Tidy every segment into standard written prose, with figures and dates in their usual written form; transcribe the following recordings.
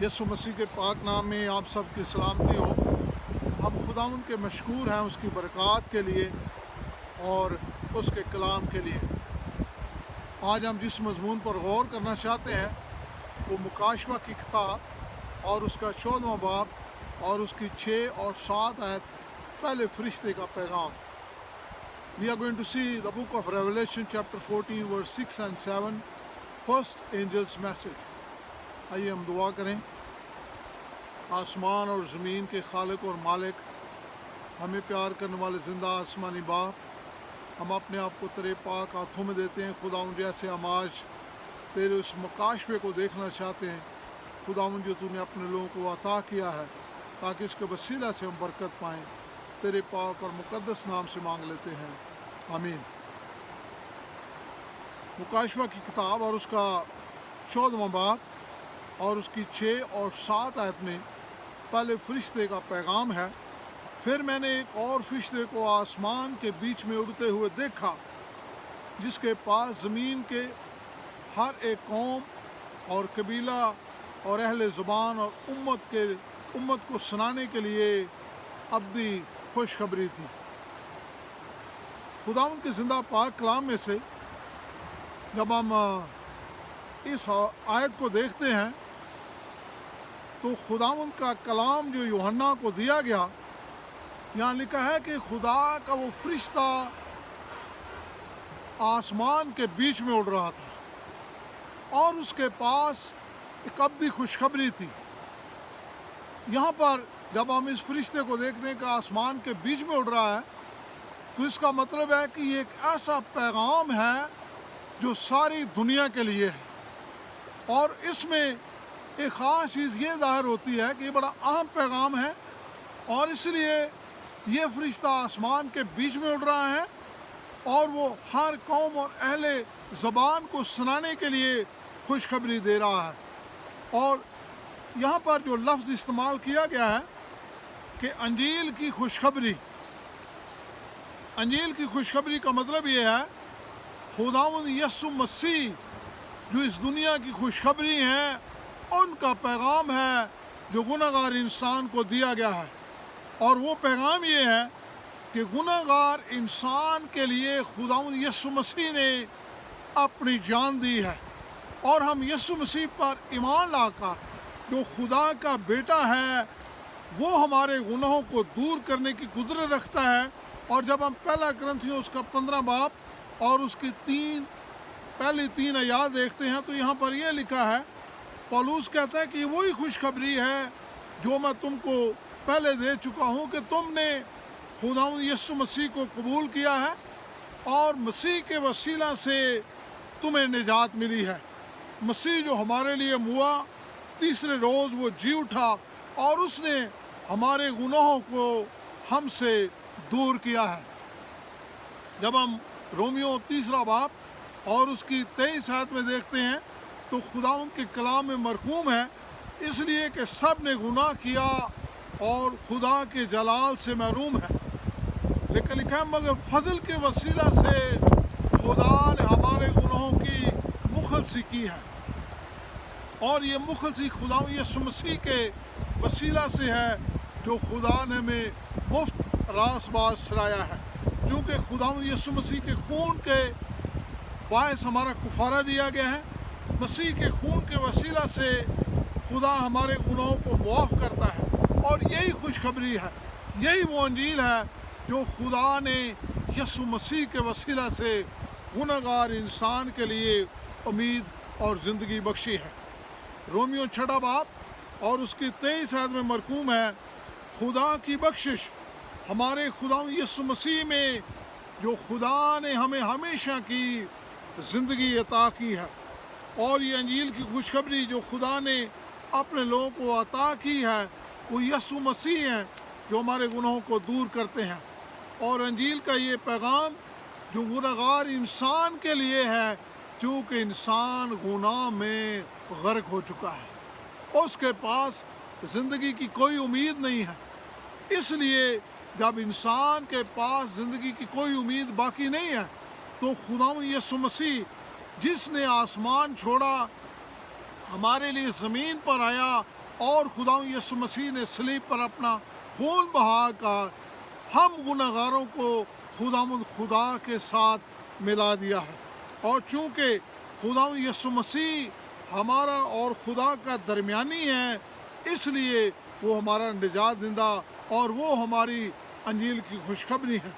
یسوع مسیح کے پاک نام میں آپ سب کی سلامتی ہو۔ ہم خداوند کے مشکور ہیں اس کی برکات کے لیے اور اس کے کلام کے لیے۔ آج ہم جس مضمون پر غور کرنا چاہتے ہیں وہ مکاشفہ کی کتاب اور اس کا 14واں باب اور اس کی 6 اور 7 آیت، پہلے فرشتے کا پیغام۔ We are going to see the book of Revelation chapter 14 verse 6 and 7, first angel's message۔ آئیے ہم دعا کریں۔ آسمان اور زمین کے خالق اور مالک، ہمیں پیار کرنے والے زندہ آسمانی باپ، ہم اپنے آپ کو تیرے پاک ہاتھوں میں دیتے ہیں۔ خداوند جیسے ہم آج تیرے اس مکاشفے کو دیکھنا چاہتے ہیں، خداوند جو تو نے اپنے لوگوں کو عطا کیا ہے، تاکہ اس کے وسیلہ سے ہم برکت پائیں، تیرے پاک اور مقدس نام سے مانگ لیتے ہیں، آمین۔ مکاشفہ کی کتاب اور اس کا 14واں باب اور اس کی 6 اور 7 آیت میں پہلے فرشتے کا پیغام ہے۔ پھر میں نے ایک اور فرشتے کو آسمان کے بیچ میں اڑتے ہوئے دیکھا، جس کے پاس زمین کے ہر ایک قوم اور قبیلہ اور اہل زبان اور امت کو سنانے کے لیے ابدی خوشخبری تھی۔ خداوند کے زندہ پاک کلام میں سے جب ہم اس آیت کو دیکھتے ہیں تو خداوند کا کلام جو یوحنا کو دیا گیا، یہاں لکھا ہے کہ خدا کا وہ فرشتہ آسمان کے بیچ میں اڑ رہا تھا اور اس کے پاس ایک ابدی خوشخبری تھی۔ یہاں پر جب ہم اس فرشتے کو دیکھتے ہیں کہ آسمان کے بیچ میں اڑ رہا ہے، تو اس کا مطلب ہے کہ یہ ایک ایسا پیغام ہے جو ساری دنیا کے لیے ہے، اور اس میں ایک خاص چیز یہ ظاہر ہوتی ہے کہ یہ بڑا اہم پیغام ہے، اور اس لیے یہ فرشتہ آسمان کے بیچ میں اڑ رہا ہے اور وہ ہر قوم اور اہل زبان کو سنانے کے لیے خوشخبری دے رہا ہے۔ اور یہاں پر جو لفظ استعمال کیا گیا ہے کہ انجیل کی خوشخبری، انجیل کی خوشخبری کا مطلب یہ ہے خداوند یسوع مسیح جو اس دنیا کی خوشخبری ہیں ان کا پیغام ہے جو گنہگار انسان کو دیا گیا ہے، اور وہ پیغام یہ ہے کہ گنہگار انسان کے لیے خداوند یسوع مسیح نے اپنی جان دی ہے، اور ہم یسوع مسیح پر ایمان لا کر جو خدا کا بیٹا ہے وہ ہمارے گناہوں کو دور کرنے کی قدرت رکھتا ہے۔ اور جب ہم پہلا کرنتھیوں اس کا 15 باب اور اس کی پہلی 3 آیات دیکھتے ہیں تو یہاں پر یہ لکھا ہے، پولس کہتا ہے کہ وہی خوشخبری ہے جو میں تم کو پہلے دے چکا ہوں کہ تم نے خداوند یسوع مسیح کو قبول کیا ہے اور مسیح کے وسیلہ سے تمہیں نجات ملی ہے۔ مسیح جو ہمارے لیے ہوا، تیسرے روز وہ جی اٹھا اور اس نے ہمارے گناہوں کو ہم سے دور کیا ہے۔ جب ہم رومیو 3 باب اور اس کی 23 آیت میں دیکھتے ہیں تو خداوند کے کلام میں مرقوم ہے، اس لیے کہ سب نے گناہ کیا اور خدا کے جلال سے محروم ہے، لیکن لکھا ہے مگر فضل کے وسیلہ سے خدا نے ہمارے گناہوں کی مخلصی کی ہے، اور یہ مخلصی خداوند یسوع مسیح کے وسیلہ سے ہے جو خدا نے ہمیں مفت راست باز سرایا ہے۔ کیونکہ خداوند یسوع مسیح کے خون کے باعث ہمارا کفارہ دیا گیا ہے، مسیح کے خون کے وسیلہ سے خدا ہمارے گناہوں کو معاف کرتا ہے، اور یہی خوشخبری ہے، یہی وہ انجیل ہے جو خدا نے یسوع مسیح کے وسیلہ سے گنہگار انسان کے لیے امید اور زندگی بخشی ہے۔ رومیو 6 باب اور اس کی 23 آیت میں مرقوم ہے، خدا کی بخشش ہمارے خداوند یسوع مسیح میں جو خدا نے ہمیں ہمیشہ کی زندگی عطا کی ہے، اور یہ انجیل کی خوشخبری جو خدا نے اپنے لوگوں کو عطا کی ہے وہ یسوع مسیح ہیں جو ہمارے گناہوں کو دور کرتے ہیں، اور انجیل کا یہ پیغام جو گنہگار انسان کے لیے ہے کیونکہ انسان گناہ میں غرق ہو چکا ہے، اس کے پاس زندگی کی کوئی امید نہیں ہے۔ اس لیے جب انسان کے پاس زندگی کی کوئی امید باقی نہیں ہے تو خداوند یسوع مسیح جس نے آسمان چھوڑا، ہمارے لیے زمین پر آیا اور خدا یسوع مسیح نے صلیب پر اپنا خون بہا کر ہم گناہگاروں کو خدا کے ساتھ ملا دیا ہے، اور چونکہ خدا یسوع مسیح ہمارا اور خدا کا درمیانی ہے، اس لیے وہ ہمارا نجات دہندہ اور وہ ہماری انجیل کی خوشخبری ہے۔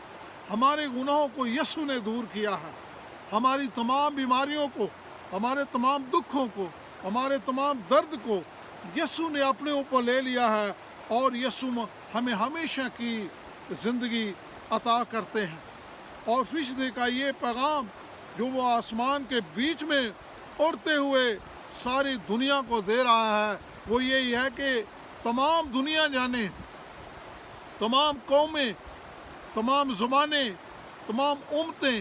ہمارے گناہوں کو یسوع نے دور کیا ہے، ہماری تمام بیماریوں کو، ہمارے تمام دکھوں کو، ہمارے تمام درد کو یسوع نے اپنے اوپر لے لیا ہے، اور یسوع ہمیں ہمیشہ کی زندگی عطا کرتے ہیں۔ اور فرشتے کا یہ پیغام جو وہ آسمان کے بیچ میں اڑتے ہوئے ساری دنیا کو دے رہا ہے، وہ یہی ہے کہ تمام دنیا جانے، تمام قومیں، تمام زبانیں، تمام امتیں،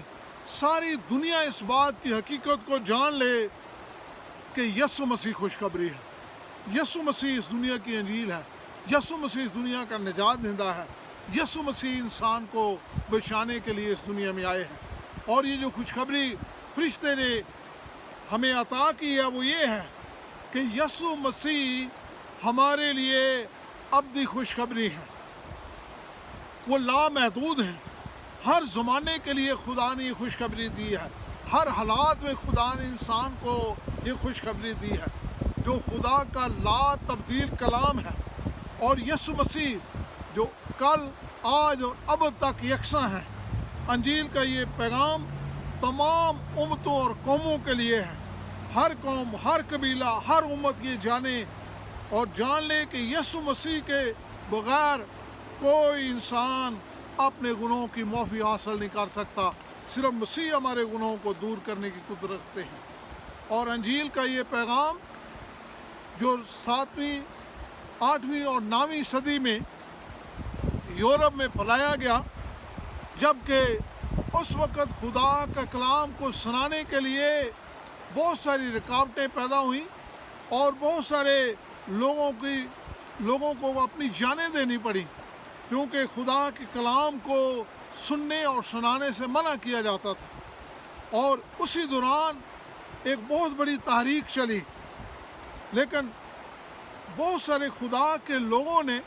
ساری دنیا اس بات کی حقیقت کو جان لے کہ یسوع مسیح خوشخبری ہے، یسوع مسیح اس دنیا کی انجیل ہے، یسوع مسیح اس دنیا کا نجات دہندہ ہے، یسوع مسیح انسان کو بچانے کے لیے اس دنیا میں آئے ہیں۔ اور یہ جو خوشخبری فرشتے نے ہمیں عطا کی ہے وہ یہ ہے کہ یسوع مسیح ہمارے لیے ابدی خوشخبری ہے، وہ لامحدود ہیں۔ ہر زمانے کے لیے خدا نے یہ خوشخبری دی ہے، ہر حالات میں خدا نے انسان کو یہ خوشخبری دی ہے، جو خدا کا لا تبدیل کلام ہے۔ اور یسوع مسیح جو کل، آج اور اب تک یکساں ہے۔ انجیل کا یہ پیغام تمام امتوں اور قوموں کے لیے ہے۔ ہر قوم، ہر قبیلہ، ہر امت یہ جانے اور جان لے کہ یسوع مسیح کے بغیر کوئی انسان اپنے گناہوں کی معافی حاصل نہیں کر سکتا، صرف مسیح ہمارے گناہوں کو دور کرنے کی قدرت رکھتے ہیں۔ اور انجیل کا یہ پیغام جو 7ویں، 8ویں اور 9ویں صدی میں یورپ میں پھیلایا گیا، جبکہ اس وقت خدا کا کلام کو سنانے کے لیے بہت ساری رکاوٹیں پیدا ہوئیں اور بہت سارے لوگوں کو اپنی جانیں دینی پڑی، کیونکہ خدا کے کلام کو سننے اور سنانے سے منع کیا جاتا تھا۔ اور اسی دوران ایک بہت بڑی تحریک چلی، لیکن بہت سارے خدا کے لوگوں نے،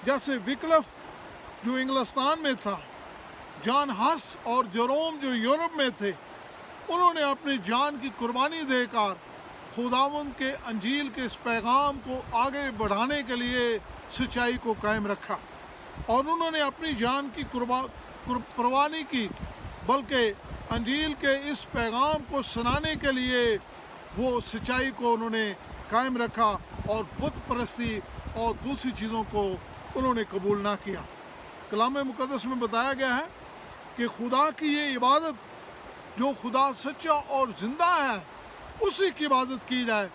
جیسے وکلف جو انگلستان میں تھا، جان ہس اور جروم جو یورپ میں تھے، انہوں نے اپنی جان کی قربانی دے کر خداوند کے انجیل کے اس پیغام کو آگے بڑھانے کے لیے سچائی کو قائم رکھا، اور انہوں نے اپنی جان کی پرواہ نہیں کی، بلکہ انجیل کے اس پیغام کو سنانے کے لیے وہ سچائی کو انہوں نے قائم رکھا، اور بت پرستی اور دوسری چیزوں کو انہوں نے قبول نہ کیا۔ کلام مقدس میں بتایا گیا ہے کہ خدا کی یہ عبادت، جو خدا سچا اور زندہ ہے، اسی کی عبادت کی جائے،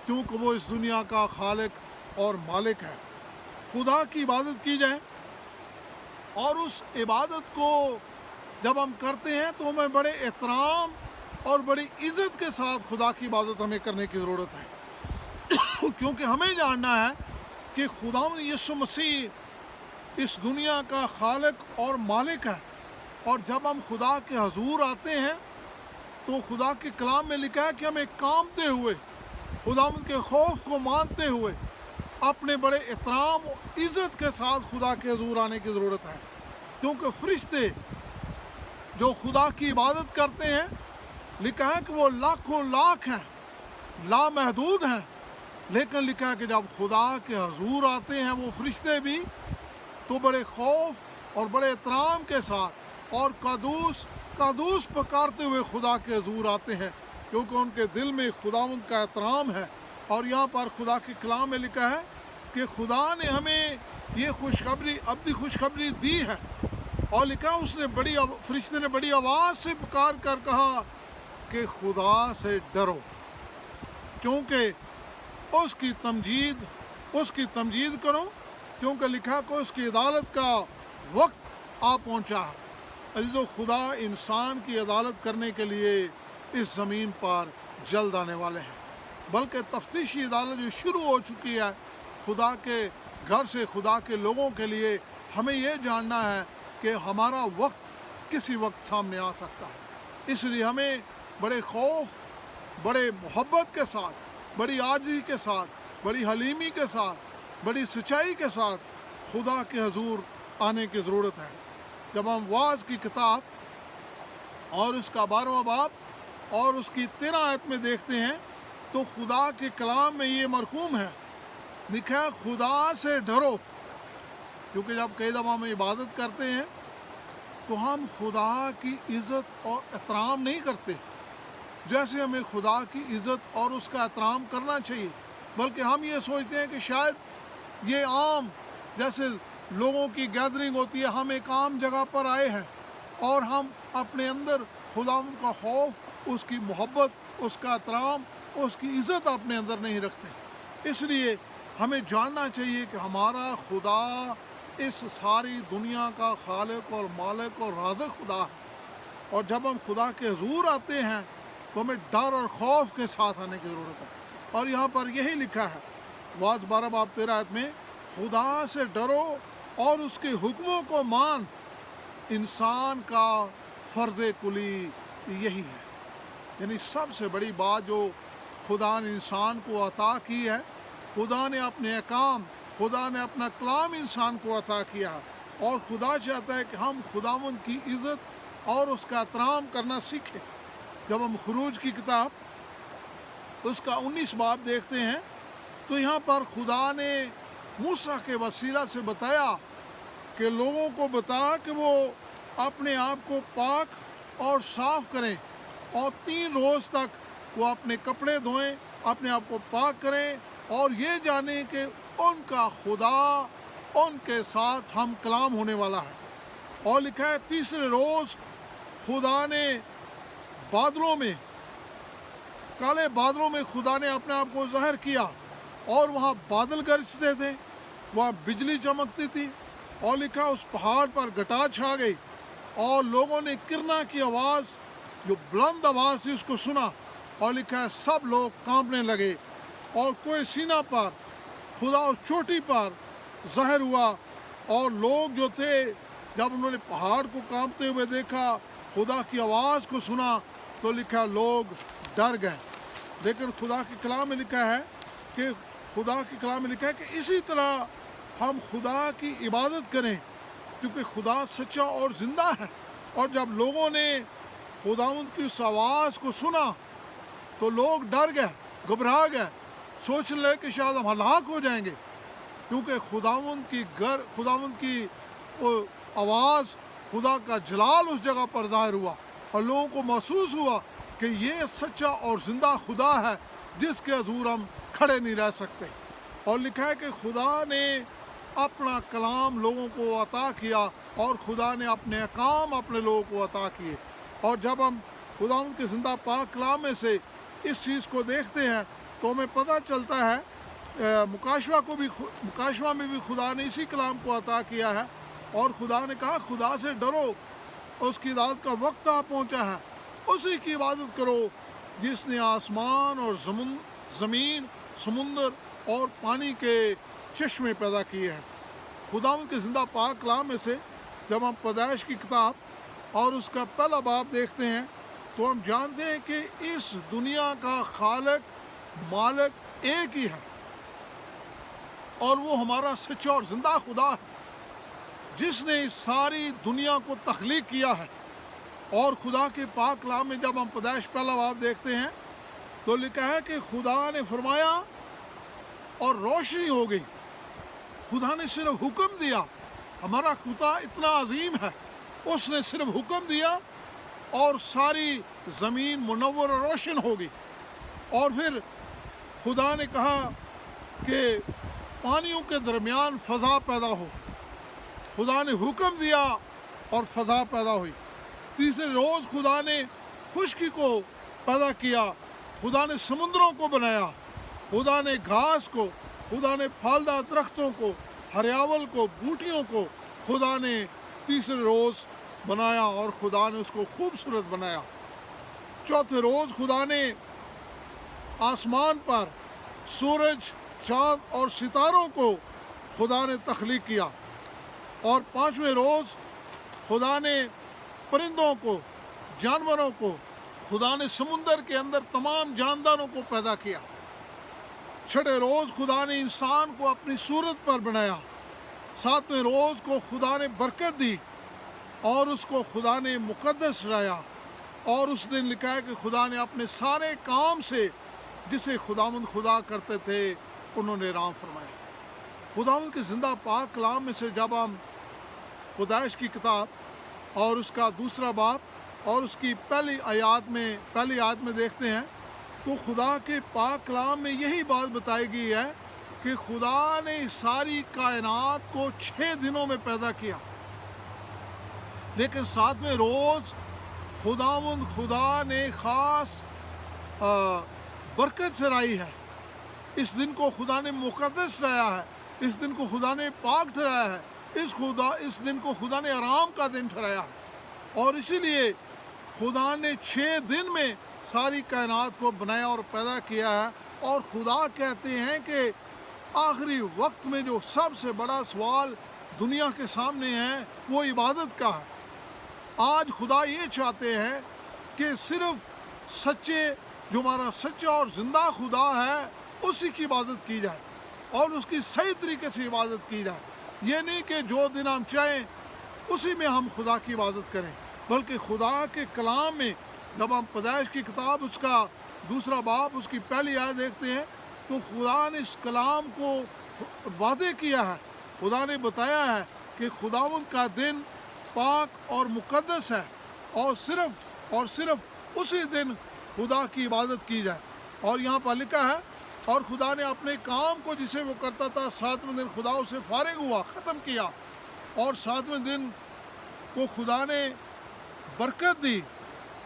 کیونکہ وہ اس دنیا کا خالق اور مالک ہے۔ خدا کی عبادت کی جائے، اور اس عبادت کو جب ہم کرتے ہیں تو ہمیں بڑے احترام اور بڑی عزت کے ساتھ خدا کی عبادت ہمیں کرنے کی ضرورت ہے، کیونکہ ہمیں جاننا ہے کہ خداوند یسوع مسیح اس دنیا کا خالق اور مالک ہے۔ اور جب ہم خدا کے حضور آتے ہیں تو خدا کے کلام میں لکھا ہے کہ ہمیں کانپتے ہوئے، خداوند کے خوف کو مانتے ہوئے، اپنے بڑے احترام اور عزت کے ساتھ خدا کے حضور آنے کی ضرورت ہے، کیونکہ فرشتے جو خدا کی عبادت کرتے ہیں، لکھا ہے کہ وہ لاکھوں لاکھ ہیں، لامحدود ہیں، لیکن لکھا ہے کہ جب خدا کے حضور آتے ہیں وہ فرشتے بھی، تو بڑے خوف اور بڑے احترام کے ساتھ اور قدوس قدوس پکارتے ہوئے خدا کے حضور آتے ہیں، کیونکہ ان کے دل میں خداوند کا احترام ہے۔ اور یہاں پر خدا کے کلام میں لکھا ہے کہ خدا نے ہمیں یہ خوشخبری، ابدی خوشخبری دی ہے، اور لکھا اس نے فرشتے نے بڑی آواز سے پکار کر کہا کہ خدا سے ڈرو، کیونکہ اس کی تمجید کرو، کیونکہ لکھا کہ اس کی عدالت کا وقت آ پہنچا ہے۔ عزیزو، خدا انسان کی عدالت کرنے کے لیے اس زمین پر جلد آنے والے ہیں، بلکہ تفتیشی عدالت جو شروع ہو چکی ہے خدا کے گھر سے، خدا کے لوگوں کے لیے۔ ہمیں یہ جاننا ہے کہ ہمارا وقت کسی وقت سامنے آ سکتا ہے، اس لیے ہمیں بڑے خوف، بڑے محبت کے ساتھ، بڑی عاجزی کے ساتھ بڑی حلیمی کے ساتھ، بڑی سچائی کے ساتھ خدا کے حضور آنے کی ضرورت ہے۔ جب ہم واعظ کی کتاب اور اس کا 12واں باب اور اس کی 13 آیت میں دیکھتے ہیں تو خدا کے کلام میں یہ مرقوم ہے، لکھا ہے خدا سے ڈرو، کیونکہ جب کئی دفعہ ہم عبادت کرتے ہیں تو ہم خدا کی عزت اور احترام نہیں کرتے جیسے ہمیں خدا کی عزت اور اس کا احترام کرنا چاہیے، بلکہ ہم یہ سوچتے ہیں کہ شاید یہ عام جیسے لوگوں کی گیدرنگ ہوتی ہے، ہم ایک عام جگہ پر آئے ہیں اور ہم اپنے اندر خدا کا خوف، اس کی محبت، اس کا احترام، اس کی عزت اپنے اندر نہیں رکھتے۔ اس لیے ہمیں جاننا چاہیے کہ ہمارا خدا اس ساری دنیا کا خالق اور مالک اور رازق خدا ہے، اور جب ہم خدا کے حضور آتے ہیں تو ہمیں ڈر اور خوف کے ساتھ آنے کی ضرورت ہے۔ اور یہاں پر یہی لکھا ہے واعظ 12 باب 13 آیت میں، خدا سے ڈرو اور اس کے حکموں کو مان، انسان کا فرض کلی یہی ہے۔ یعنی سب سے بڑی بات جو خدا نے انسان کو عطا کی ہے، خدا نے اپنے احکام، خدا نے اپنا کلام انسان کو عطا کیا ہے، اور خدا چاہتا ہے کہ ہم خداوند کی عزت اور اس کا احترام کرنا سیکھیں۔ جب ہم خروج کی کتاب اس کا 19 باب دیکھتے ہیں تو یہاں پر خدا نے موسیٰ کے وسیلہ سے بتایا کہ لوگوں کو بتا کہ وہ اپنے آپ کو پاک اور صاف کریں، اور 3 روز تک وہ اپنے کپڑے دھوئیں، اپنے آپ کو پاک کریں، اور یہ جانیں کہ ان کا خدا ان کے ساتھ ہم کلام ہونے والا ہے۔ اور لکھا ہے تیسرے روز خدا نے بادلوں میں، کالے بادلوں میں خدا نے اپنے آپ کو ظاہر کیا، اور وہاں بادل گرجتے تھے، وہاں بجلی چمکتی تھی، اور لکھا اس پہاڑ پر گھٹا چھا گئی، اور لوگوں نے کرنا کی آواز جو بلند آواز تھی اس کو سنا، اور لکھا ہے سب لوگ کانپنے لگے، اور کوئی سینہ پر خدا اس چوٹی پر ظاہر ہوا، اور لوگ جو تھے جب انہوں نے پہاڑ کو کانپتے ہوئے دیکھا، خدا کی آواز کو سنا، تو لکھا لوگ ڈر گئے۔ لیکن خدا کے کلام میں لکھا ہے کہ اسی طرح ہم خدا کی عبادت کریں، کیونکہ خدا سچا اور زندہ ہے۔ اور جب لوگوں نے خداوند کی اس آواز کو سنا تو لوگ ڈر گئے، گھبرا گئے، سوچنے لگے کہ شاید ہم ہلاک ہو جائیں گے، کیونکہ خداوند کی وہ آواز، خدا کا جلال اس جگہ پر ظاہر ہوا، اور لوگوں کو محسوس ہوا کہ یہ سچا اور زندہ خدا ہے جس کے حضور ہم کھڑے نہیں رہ سکتے۔ اور لکھا ہے کہ خدا نے اپنا کلام لوگوں کو عطا کیا، اور خدا نے اپنے احکام اپنے لوگوں کو عطا کیے۔ اور جب ہم خدا ان کے زندہ پاک کلام میں سے اس چیز کو دیکھتے ہیں تو ہمیں پتہ چلتا ہے مکاشوہ میں بھی خدا نے اسی کلام کو عطا کیا ہے، اور خدا نے کہا خدا سے ڈرو، اس کی عبادت کا وقت آ پہنچا ہے، اسی کی عبادت کرو جس نے آسمان اور زمین، سمندر اور پانی کے چشمے پیدا کیے ہیں۔ خدا ان کے زندہ پاک کلام میں سے جب ہم پیدائش کی کتاب اور اس کا پہلا باب دیکھتے ہیں تو ہم جانتے ہیں کہ اس دنیا کا خالق مالک ایک ہی ہے، اور وہ ہمارا سچا اور زندہ خدا ہے جس نے اس ساری دنیا کو تخلیق کیا ہے۔ اور خدا کے پاک کلام میں جب ہم پیدائش پہلا باب دیکھتے ہیں تو لکھا ہے کہ خدا نے فرمایا اور روشنی ہو گئی۔ خدا نے صرف حکم دیا، ہمارا خدا اتنا عظیم ہے، اس نے صرف حکم دیا اور ساری زمین منور اور روشن ہو گئی۔ اور پھر خدا نے کہا کہ پانیوں کے درمیان فضا پیدا ہو، خدا نے حکم دیا اور فضا پیدا ہوئی۔ تیسرے روز خدا نے خشکی کو پیدا کیا، خدا نے سمندروں کو بنایا، خدا نے گھاس کو، خدا نے پھلدار درختوں کو، ہریاول کو، بوٹیوں کو خدا نے تیسرے روز بنایا، اور خدا نے اس کو خوبصورت بنایا۔ چوتھے روز خدا نے آسمان پر سورج، چاند اور ستاروں کو خدا نے تخلیق کیا، اور پانچویں روز خدا نے پرندوں کو، جانوروں کو، خدا نے سمندر کے اندر تمام جانداروں کو پیدا کیا۔ چھٹے روز خدا نے انسان کو اپنی صورت پر بنایا، ساتویں روز کو خدا نے برکت دی اور اس کو خدا نے مقدس ٹھہرایا، اور اس دن لکھا ہے کہ خدا نے اپنے سارے کام سے جسے خداوند خدا کرتے تھے انہوں نے آرام فرمایا۔ خداوند کے زندہ پاک کلام میں سے جب ہم پیدائش کی کتاب اور اس کا دوسرا باب اور اس کی پہلی آیات میں دیکھتے ہیں تو خدا کے پاک کلام میں یہی بات بتائی گئی ہے کہ خدا نے ساری کائنات کو 6 دنوں میں پیدا کیا، لیکن 7ویں روز خداوند خدا نے خاص برکت ٹھہرائی ہے۔ اس دن کو خدا نے مقدس ٹھہرایا ہے، اس دن کو خدا نے پاک ٹھہرایا ہے، اس دن کو خدا نے آرام کا دن ٹھہرایا ہے، اور اسی لیے خدا نے 6 دن میں ساری کائنات کو بنایا اور پیدا کیا ہے۔ اور خدا کہتے ہیں کہ آخری وقت میں جو سب سے بڑا سوال دنیا کے سامنے ہے وہ عبادت کا ہے۔ آج خدا یہ چاہتے ہیں کہ صرف جو ہمارا سچا اور زندہ خدا ہے اسی کی عبادت کی جائے اور اس کی صحیح طریقے سے عبادت کی جائے۔ یہ نہیں کہ جو دن ہم چاہیں اسی میں ہم خدا کی عبادت کریں، بلکہ خدا کے کلام میں جب ہم پیدائش کی کتاب اس کا دوسرا باب اس کی پہلی آیت دیکھتے ہیں تو خدا نے اس کلام کو واضح کیا ہے۔ خدا نے بتایا ہے کہ خداوند کا دن پاک اور مقدس ہے اور صرف اسی دن خدا کی عبادت کی جائے۔ اور یہاں پر لکھا ہے اور خدا نے اپنے کام کو جسے وہ کرتا تھا 7ویں دن خدا اسے فارغ ہوا، ختم کیا، اور 7ویں دن کو خدا نے برکت دی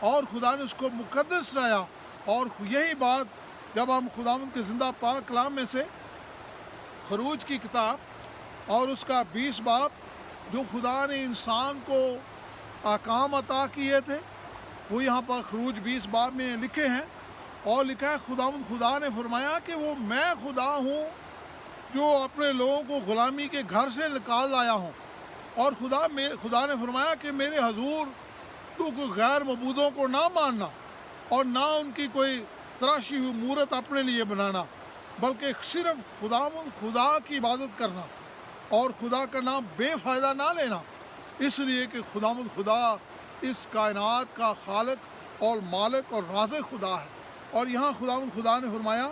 اور خدا نے اس کو مقدس ٹھہرایا۔ اور یہی بات جب ہم خداوند کے زندہ پاک کلام میں سے خروج کی کتاب اور اس کا 20 باب جو خدا نے انسان کو احکام عطا کیے تھے وہ یہاں پر خروج 20 باب میں لکھے ہیں، اور لکھا ہے خداوند خدا نے فرمایا کہ وہ میں خدا ہوں جو اپنے لوگوں کو غلامی کے گھر سے نکال لایا ہوں، اور خدا نے فرمایا کہ میرے حضور تو کوئی غیر معبودوں کو نہ ماننا اور نہ ان کی کوئی تراشی ہوئی مورت اپنے لیے بنانا، بلکہ صرف خداوند خدا کی عبادت کرنا اور خدا کا نام بے فائدہ نہ لینا، اس لیے کہ خداوند خدا اس کائنات کا خالق اور مالک اور رازق خدا ہے۔ اور یہاں خداوند خدا نے فرمایا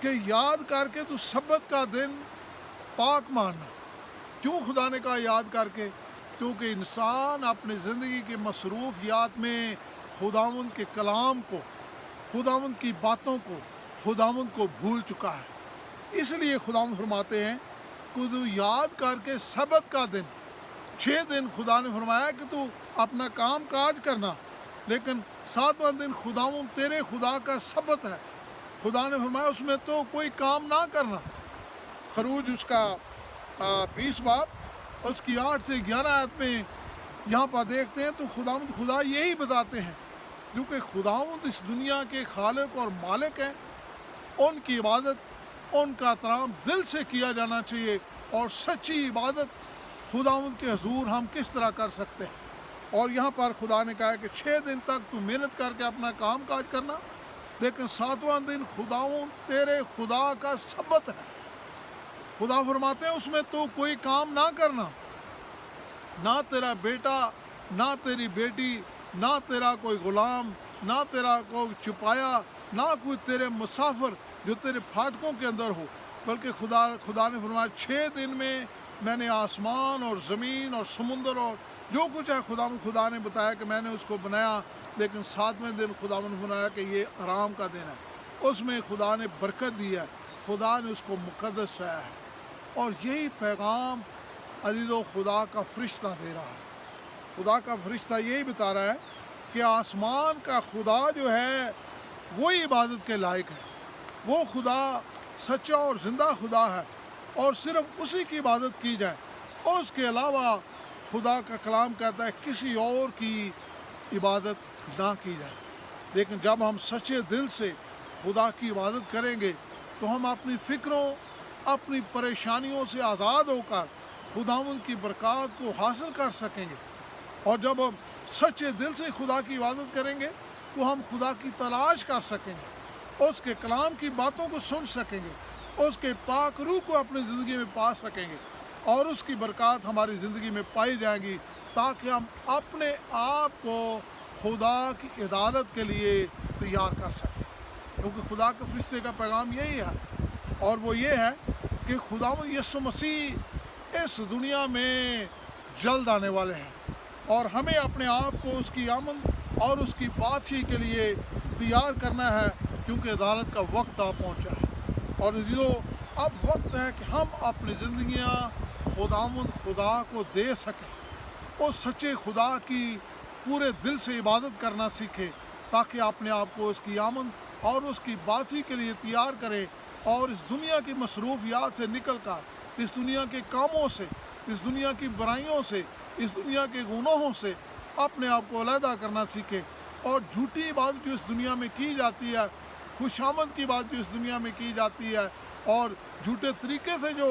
کہ یاد کر کے تو سبت کا دن پاک ماننا۔ کیوں خدا نے کہا یاد کر کے؟ کیونکہ انسان اپنی زندگی کے مصروفیات میں خداوند کے کلام کو، خداوند کی باتوں کو، خداوند کو بھول چکا ہے۔ اس لیے خداوند فرماتے ہیں کہ تو یاد کر کے سبت کا دن، 6 دن خدا نے فرمایا کہ تو اپنا کام کاج کرنا، لیکن 7واں دن خداوند تیرے خدا کا سبت ہے۔ خدا نے فرمایا اس میں تو کوئی کام نہ کرنا۔ خروج اس کا 20 باب اس کی 8 سے 11 آیت میں یہاں پر دیکھتے ہیں تو خداوند خدا یہی بتاتے ہیں کیونکہ خداوند اس دنیا کے خالق اور مالک ہیں، ان کی عبادت، ان کا احترام دل سے کیا جانا چاہیے، اور سچی عبادت خداوند کے حضور ہم کس طرح کر سکتے ہیں۔ اور یہاں پر خدا نے کہا کہ 6 دن تک تو محنت کر کے اپنا کام کاج کرنا، لیکن 7واں دن خداوند تیرے خدا کا سبت ہے۔ خدا فرماتے ہیں اس میں تو کوئی کام نہ کرنا، نہ تیرا بیٹا، نہ تیری بیٹی، نہ تیرا کوئی غلام، نہ تیرا کوئی چھپایا، نہ کوئی تیرے مسافر جو تیرے پھاٹکوں کے اندر ہو، بلکہ خدا نے فرمایا 6 دن میں نے آسمان اور زمین اور سمندر اور جو کچھ ہے خدا نے بتایا کہ میں نے اس کو بنایا، لیکن 7ویں دن خدا نے بنایا کہ یہ آرام کا دن ہے، اس میں خدا نے برکت دی ہے، خدا نے اس کو مقدس ٹھہرایا ہے۔ اور یہی پیغام عزیز و خدا کا فرشتہ دے رہا ہے۔ خدا کا فرشتہ یہی بتا رہا ہے کہ آسمان کا خدا جو ہے وہی عبادت کے لائق ہے، وہ خدا سچا اور زندہ خدا ہے، اور صرف اسی کی عبادت کی جائے، اور اس کے علاوہ خدا کا کلام کہتا ہے کسی اور کی عبادت نہ کی جائے۔ لیکن جب ہم سچے دل سے خدا کی عبادت کریں گے تو ہم اپنی فکروں، اپنی پریشانیوں سے آزاد ہو کر خداوند کی برکات کو حاصل کر سکیں گے، اور جب ہم سچے دل سے خدا کی عبادت کریں گے تو ہم خدا کی تلاش کر سکیں گے، اس کے کلام کی باتوں کو سن سکیں گے، اس کے پاک روح کو اپنی زندگی میں پا سکیں گے اور اس کی برکات ہماری زندگی میں پائی جائیں گی، تاکہ ہم اپنے آپ کو خدا کی عدالت کے لیے تیار کر سکیں۔ کیونکہ خدا کے فرشتے کا پیغام یہی ہے، اور وہ یہ ہے کہ خداوند یسوع مسیح اس دنیا میں جلد آنے والے ہیں، اور ہمیں اپنے آپ کو اس کی آمد اور اس کی بادشاہی کے لیے تیار کرنا ہے، کیونکہ عدالت کا وقت آ پہنچا ہے۔ اور عزیزو، اب وقت ہے کہ ہم اپنی زندگیاں خدا کو دے سکیں، اس سچے خدا کی پورے دل سے عبادت کرنا سیکھیں، تاکہ اپنے آپ کو اس کی آمد اور اس کی بادشاہی کے لیے تیار کرے، اور اس دنیا کی مصروفیات سے نکل کر، اس دنیا کے کاموں سے، اس دنیا کی برائیوں سے، اس دنیا کے گناہوں سے اپنے آپ کو علیحدہ کرنا سیکھے، اور جھوٹی عبادت جو اس دنیا میں کی جاتی ہے، خوش آمد کی بات جو اس دنیا میں کی جاتی ہے، اور جھوٹے طریقے سے جو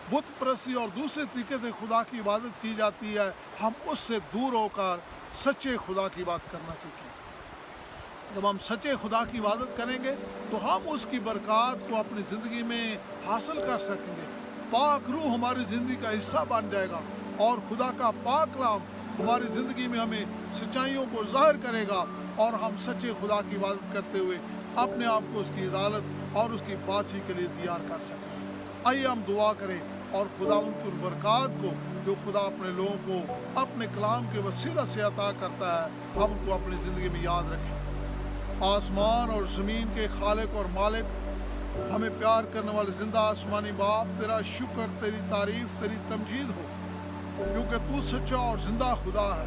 بت پرستی اور دوسرے طریقے سے خدا کی عبادت کی جاتی ہے، ہم اس سے دور ہو کر سچے خدا کی بات کرنا سیکھیں۔ جب ہم سچے خدا کی عبادت کریں گے تو ہم اس کی برکات کو اپنی زندگی میں حاصل کر سکیں گے، پاک روح ہماری زندگی کا حصہ بن جائے گا، اور خدا کا پاک کلام ہماری زندگی میں ہمیں سچائیوں کو ظاہر کرے گا، اور ہم سچے خدا کی عبادت کرتے ہوئے اپنے آپ کو اس کی عدالت اور اس کی بادشاہی کے لیے تیار کر سکیں۔ آئیے ہم دعا کریں، اور خدا ان کی برکات کو جو خدا اپنے لوگوں کو اپنے کلام کے وسیلہ سے عطا کرتا ہے، ہم ان کو اپنی زندگی میں یاد رکھیں۔ آسمان اور زمین کے خالق اور مالک، ہمیں پیار کرنے والے زندہ آسمانی باپ، تیرا شکر، تیری تعریف، تیری تمجید ہو، کیونکہ تو سچا اور زندہ خدا ہے۔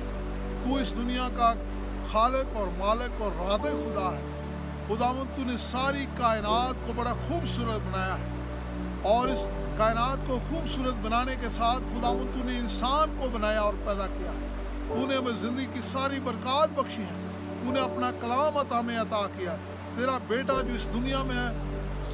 تو اس دنیا کا خالق اور مالک اور رازق خدا ہے۔ خداوند، تو نے ساری کائنات کو بڑا خوبصورت بنایا ہے، اور اس کائنات کو خوبصورت بنانے کے ساتھ خداوند تو نے انسان کو بنایا اور پیدا کیا۔ تو نے ہمیں زندگی کی ساری برکات بخشی ہے۔ تو نے اپنا کلام ہمیں عطا کیا۔ تیرا بیٹا جو اس دنیا میں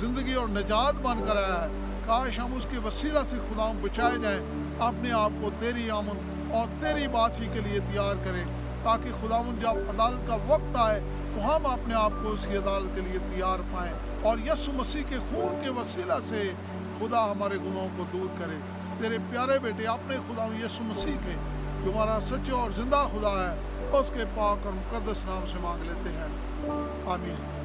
زندگی اور نجات بن کر آیا ہے، کاش ہم اس کے وسیلہ سے خداوند بچائے جائیں، اپنے آپ کو تیری آمد اور تیری بادشاہی کے لیے تیار کریں، تاکہ خداوند جب عدالت کا وقت آئے تو ہم اپنے آپ کو اس کی عدالت کے لیے تیار پائیں، اور یسوع مسیح کے خون کے وسیلہ سے خدا ہمارے گناہوں کو دور کرے۔ تیرے پیارے بیٹے اپنے خدا یسوع مسیح کے، جو ہمارا سچا اور زندہ خدا ہے، اس کے پاک اور مقدس نام سے مانگ لیتے ہیں، آمین۔